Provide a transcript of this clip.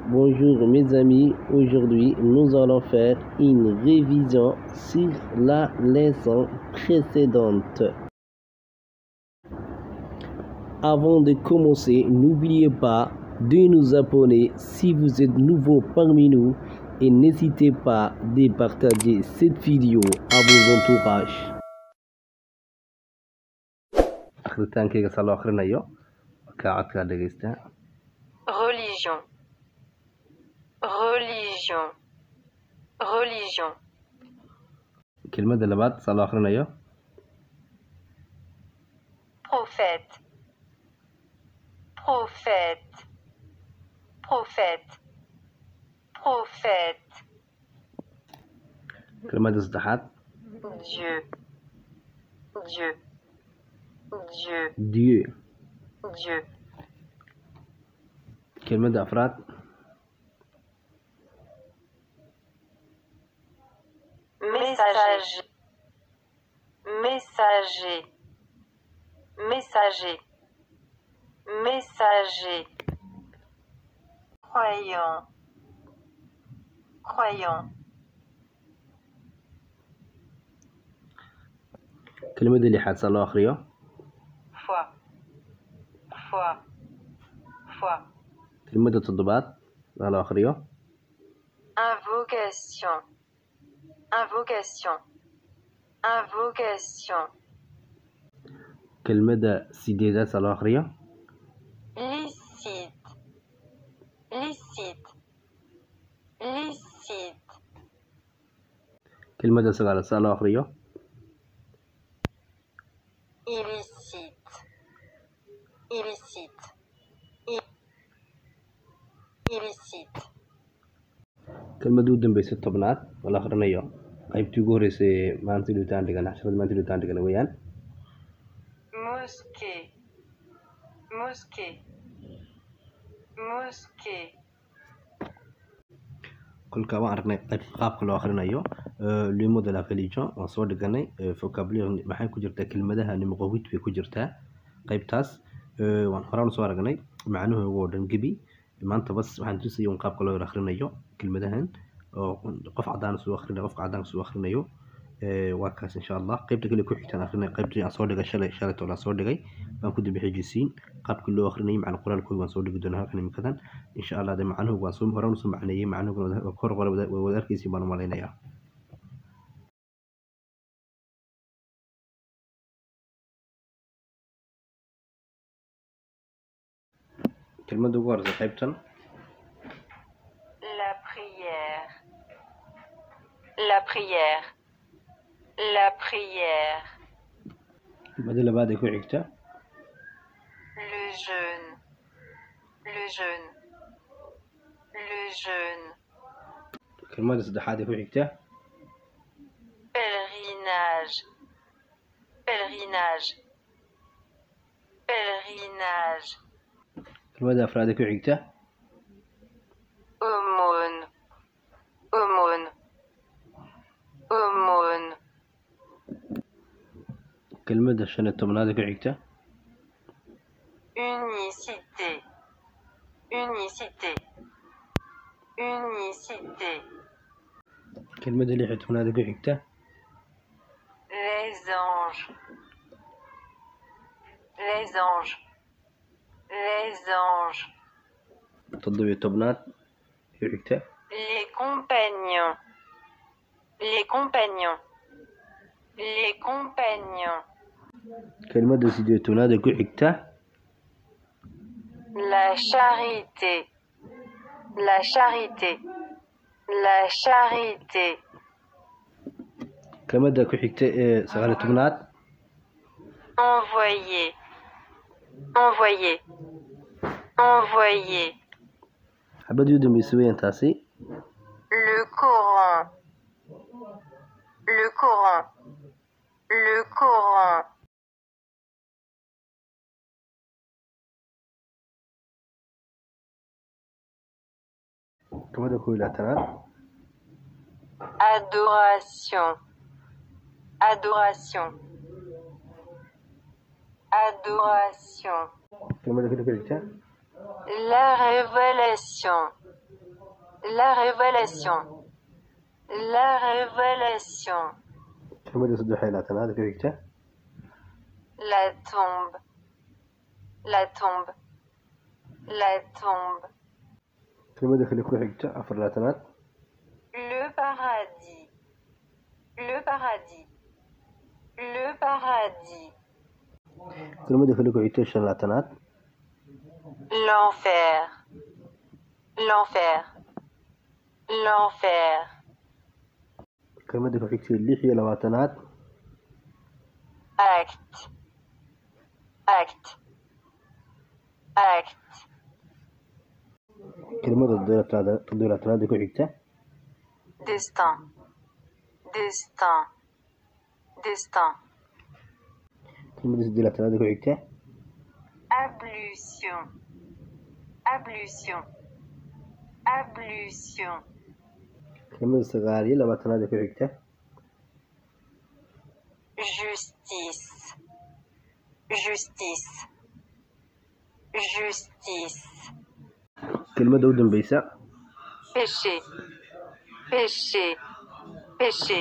Bonjour mes amis, aujourd'hui nous allons faire une révision sur la leçon précédente. Avant de commencer, n'oubliez pas de nous abonner si vous êtes nouveau parmi nous et n'hésitez pas de partager cette vidéo à vos entourages. Religion, religion, religion. كلمة لبعض صلاة آخرنا Prophète, prophète, prophète, prophète. كلمة ازدحات Dieu, Dieu, Dieu, Dieu. Dieu. كلمة أفراد Messager, messager, messager, messager. Croyant, croyant. كلمة اللي صلاة آخرية Foi, foi, foi. كلمة التضباط صلاة آخرية Invocation, invocation, invocation. كلمة سيديدة صلاة آخرية Licite, licite, licite. كلمة سغالة صلاة آخرية Illicite, illicite, illicite. كلمة دودن بيس الطبنات والآخرية قيبتي غوريسي مانتي لوتان دغنا عشرة مانتي لوتان دغنا ويان Mosquée, mosquée, mosquée. كل كما أرني قاب كل آخرية le mot de la religion on soo dhiganay vocabulaire maxay ku jirtaa kelmadaha nimqowid bay ku jirtaa qaybtaas waan horaan soo aragnay macnuhu oo dhan gebi maanta bas waxaan tusayay un qaabka loo akhrinayo kelmadahan oo qof cadaan soo akhrinayo qof cadaan soo akhrinayo waa kaas insha Allah qaybta kale ku xigtaan akrinay qaybtii aan soo dhigay shalay toona soo dhigay baan ku dib xijisiin qaabka loo akhrinayo macna qoraalkooda waan soo dhigi doonaa halkan imikadan insha Allah de macnuhu waan soo horaan soo macneeyay macnuhu kor wadaarkiisii baan u maleynayaa كلمة دوغور زي قيبتن La prière, la prière, la prière. بدل اللي بعد يكون عكتا Le jeûne, le jeûne, le jeûne. كلمة صدحات يكون عكتا Pèlerinage, pèlerinage, pèlerinage. كلمة أفراد يكون عكتا Aumône, aumône, aumône. كلمة الشنة التمناد يكون عكتا Unicité, unicité, unicité. كلمة اللي حتمناد يكون عكتا Les anges, les anges, les anges. تضوي التمناد يكون عكتا Les compagnons, les compagnons, les compagnons. كلمة سيدي التمناد يكون عكتا La charité, la charité, la charité. كلمة يكون عكتا سغالة التمناد Envoyer, envoyer, envoyer. حبد يودن بيسوين تاسي Le Coran, le Coran, le Coran. كلمة يكون الأتناد Adoration, adoration, adoration. كلمة يكون عكتا La révélation, La révélation. La révélation. كلمة صدح إلى تناد كويكتا. La tombe. La tombe. La tombe. كلمة خلي كويكتا أفر لا تناد. Le paradis. Le paradis. Le paradis. كلمة خلي كويكتا شن لا تناد. L'enfer. L'enfer. L'enfer. كلمة كويكتا اللي هي لواتناد. Acte. Acte. Acte. كلمة الدولة تناد كويكتا. Destin. Destin. Destin. كلمة الدولة تناد كويكتا. Ablution. Ablution. Ablution. كلمة الصغارية لواتناد كويكتا. Justice. Justice. Justice. كلمة دودن بيسا. Péché. Péché. Péché.